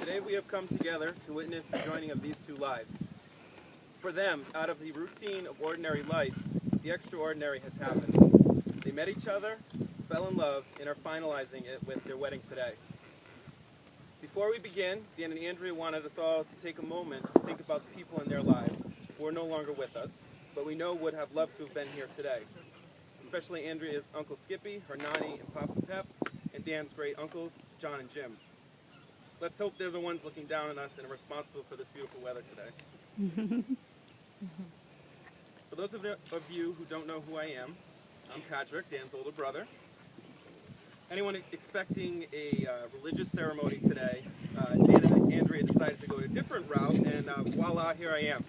Today we have come together to witness the joining of these two lives. For them, out of the routine of ordinary life, the extraordinary has happened. They met each other, fell in love, and are finalizing it with their wedding today. Before we begin, Dan and Andrea wanted us all to take a moment to think about the people in their lives who are no longer with us, but we know would have loved to have been here today. Especially Andrea's Uncle Skippy, her Nani and Papa Pep, and Dan's great uncles, John and Jim. Let's hope they're the ones looking down on us and are responsible for this beautiful weather today. For those of you who don't know who I am, I'm Patrick, Dan's older brother. Anyone expecting a religious ceremony today, Dan and Andrea decided to go a different route, and voila, here I am.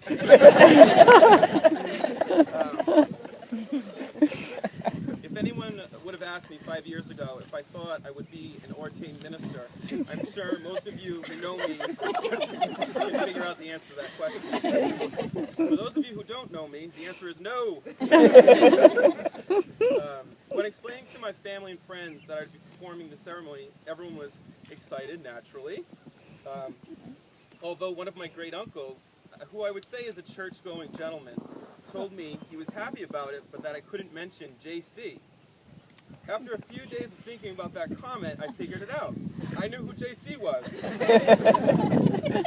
If anyone would have asked me 5 years ago if I thought I would be an ordained minister, I'm sure most of you who know me can figure out the answer to that question. For those of you who don't know me, the answer is no. When explaining to my family and friends that I'd be performing the ceremony, everyone was excited, naturally. Although one of my great uncles, who I would say is a church-going gentleman, told me he was happy about it, but that I couldn't mention JC. After a few days of thinking about that comment, I figured it out. I knew who JC was.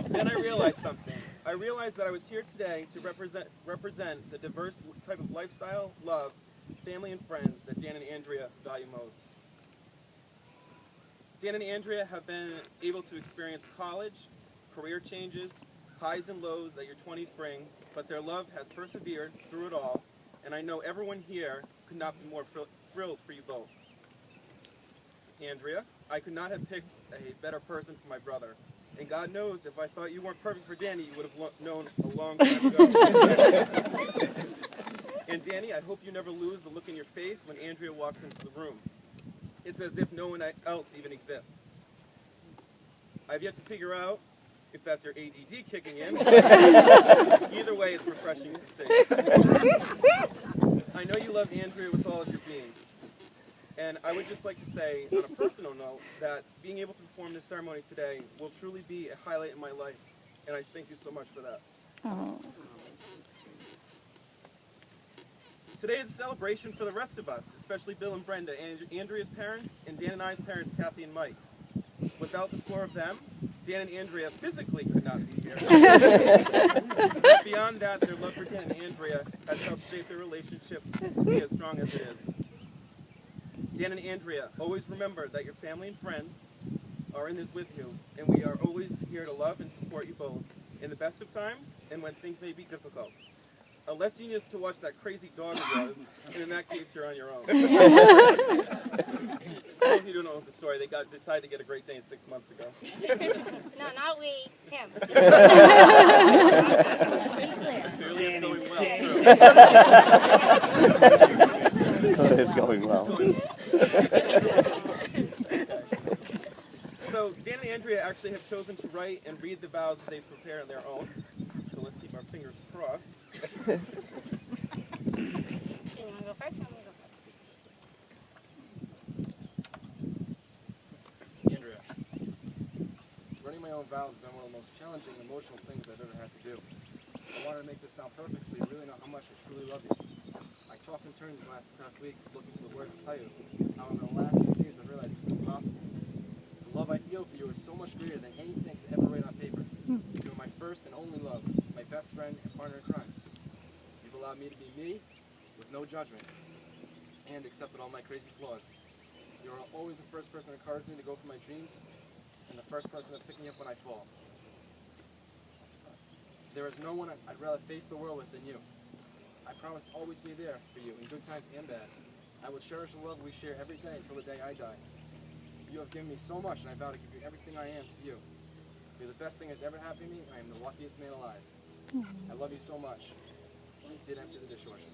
Then I realized something. I realized that I was here today to represent the diverse type of lifestyle, love, family, and friends that Dan and Andrea value most. Dan and Andrea have been able to experience college, career changes, highs and lows that your 20s bring, but their love has persevered through it all, and I know everyone here could not be more thrilled for you both. Andrea, I could not have picked a better person for my brother, and God knows if I thought you weren't perfect for Danny, you would have known a long time ago. And Danny, I hope you never lose the look in your face when Andrea walks into the room. It's as if no one else even exists. I've yet to figure out if that's your ADD kicking in. Either way, it's refreshing to see. I know you love Andrea with all of your being. And I would just like to say, on a personal note, that being able to perform this ceremony today will truly be a highlight in my life. And I thank you so much for that. Oh. Today is a celebration for the rest of us, especially Bill and Brenda, Andrea's parents, and Dan and I's parents, Kathy and Mike. Without the four of them, Dan and Andrea physically could not be here. But beyond that, their love for Dan and Andrea has helped shape their relationship to be as strong as it is. Dan and Andrea, always remember that your family and friends are in this with you, and we are always here to love and support you both, in the best of times and when things may be difficult. Unless you need us to watch that crazy dog of yours, and in that case, you're on your own. For those of you who don't know the story, they decided to get a Great Dane 6 months ago. No, not we, him. Clearly it's going well. It's going well. So Dan and Andrea actually have chosen to write and read the vows that they prepare on their own. So let's keep our fingers crossed. Do you want to go first? Or want me to go first? Andrea, running my own vows has been one of the most challenging and emotional things I've ever had to do. I wanted to make this sound perfect so you really know how much I truly love you. I tossed and turned these past weeks looking for the words to tell you. However, in the last few days I've realized it's impossible. The love I feel for you is so much greater than anything I could ever write on paper. You're my first and only love, my best friend and partner in crime. You've allowed me to be me, with no judgment, and accepted all my crazy flaws. You're always the first person to encourage me to go for my dreams, and the first person to pick me up when I fall. There is no one I'd rather face the world with than you. I promise to always be there for you in good times and bad. I will cherish the love we share every day until the day I die. You have given me so much, and I vow to give you everything I am to you. You're the best thing that's ever happened to me, and I am the luckiest man alive. I love you so much. You did empty the dishwasher.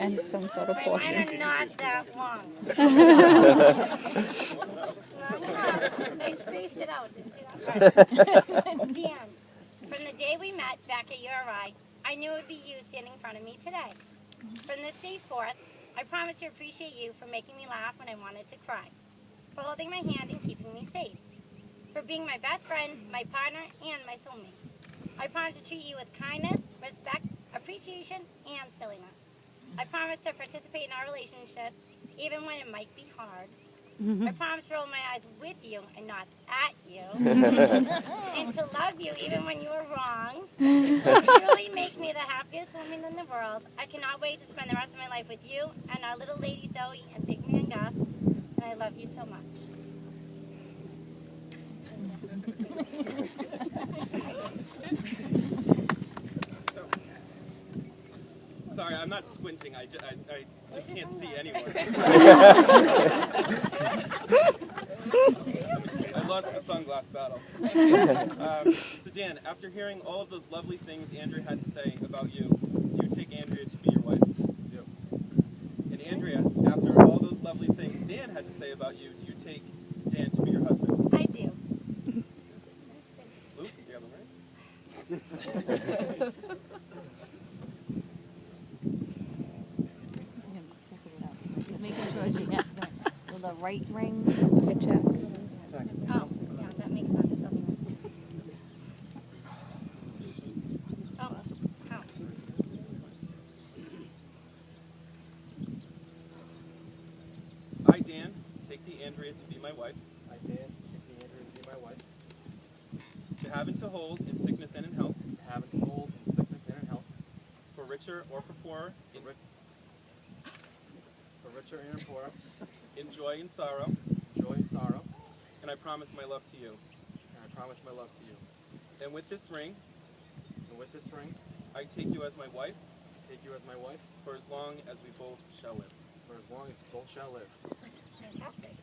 And some sort of portion. Mine are not that long. I spaced it out. Did you see that part? Dan, from the day we met back at URI, I knew it would be you standing in front of me today. From this day forth, I promise to appreciate you for making me laugh when I wanted to cry. for holding my hand and keeping me safe, for being my best friend, my partner, and my soulmate. I promise to treat you with kindness, respect, appreciation, and silliness. I promise to participate in our relationship, even when it might be hard. I promise to roll my eyes with you and not at you. And to love you even when you are wrong. You truly make me the happiest woman in the world. I cannot wait to spend the rest of my life with you and our little lady Zoe and big man Gus. And I love you so much. Sorry, I'm not squinting. I just can't see anymore. I lost the sunglass battle. So Dan, after hearing all of those lovely things Andrea had to say about you, do you take Andrea to be your wife? I do. And Andrea, after all those lovely things Dan had to say about you, do you take Dan to be your husband? I do. Luke, the other way. Making sure she has the right ring. Good check. Oh, yeah, that makes sense, doesn't it? Oh, how? I, Dan, take the Andrea to be my wife, I, Dan, take the Andrea to be my wife, to have and to hold in sickness and in health, to have and to hold in sickness and in health, for richer or for poorer, for richer and poorer, in joy and sorrow, joy and sorrow, and I promise my love to you. and I promise my love to you. And with this ring, And with this ring, I take you as my wife, I take you as my wife for as long as we both shall live. for as long as we both shall live. Fantastic.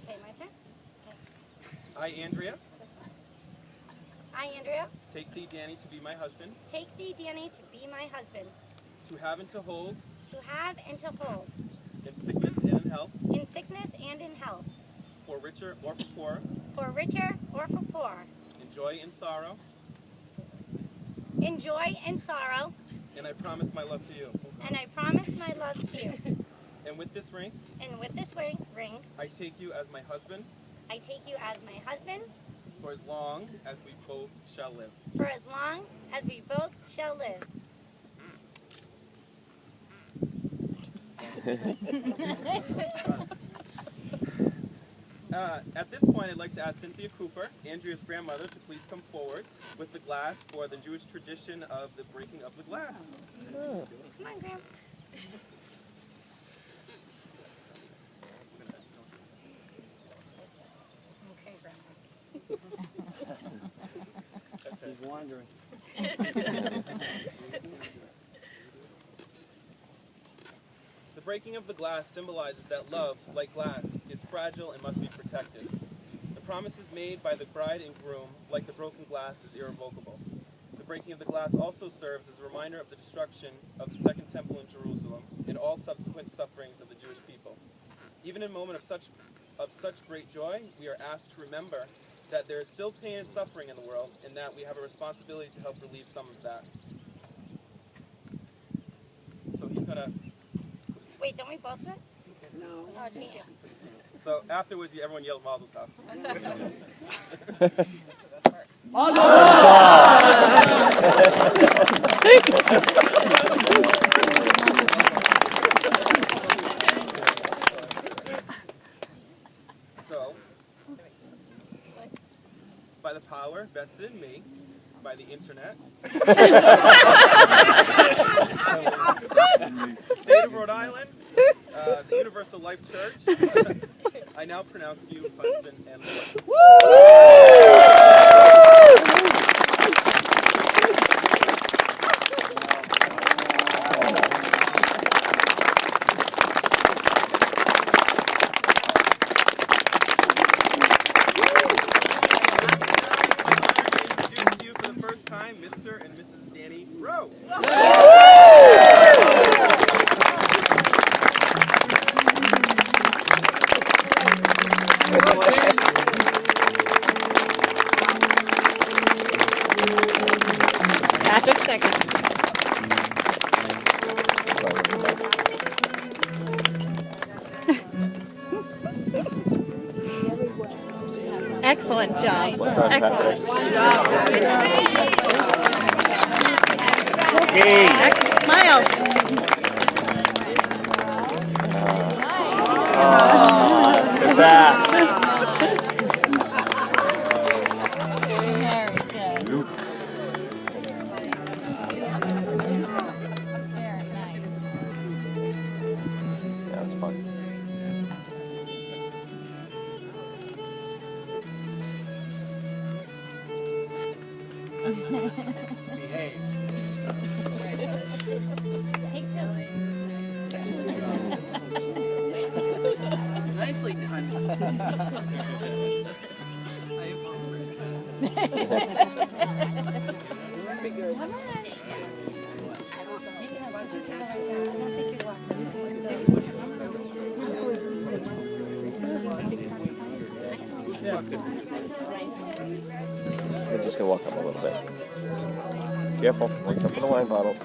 Okay, my turn? I, Andrea, This one. I, Andrea, take thee, Danny, to be my husband, take thee, Danny, to be my husband, to have and to hold to have and to hold, in sickness and in health, in sickness and in health, for richer or for poorer, for richer or for poor, in joy and sorrow, in joy and sorrow, and I promise my love to you. and I promise my love to you. And with this ring, And with this ring, I take you as my husband, I take you as my husband for as long as we both shall live. for as long as we both shall live. At this point, I'd like to ask Cynthia Cooper, Andrea's grandmother, to please come forward with the glass for the Jewish tradition of the breaking of the glass. Come on, Graham. Okay, Grandma. He's wandering. The breaking of the glass symbolizes that love, like glass, is fragile and must be protected. The promises made by the bride and groom, like the broken glass, is irrevocable. The breaking of the glass also serves as a reminder of the destruction of the Second Temple in Jerusalem and all subsequent sufferings of the Jewish people. Even in a moment of such great joy, we are asked to remember that there is still pain and suffering in the world, and that we have a responsibility to help relieve some of that. So he's gonna. Wait, don't we both do it? No. Oh, just you. So afterwards, everyone yelled Mazel Tov. So, by the power vested in me, by the internet, State of Rhode Island, the Universal Life Church, I now pronounce you husband and wife. Introduce you for the first time, Mr. and Mrs. Danny Rowe. Patrick second. Excellent job. Excellent. Smile. What's that? Very good. Very nice. That was fun. Behave. Take two. Nicely done. We're just gonna walk up a little bit. Careful, watch out for the wine bottles.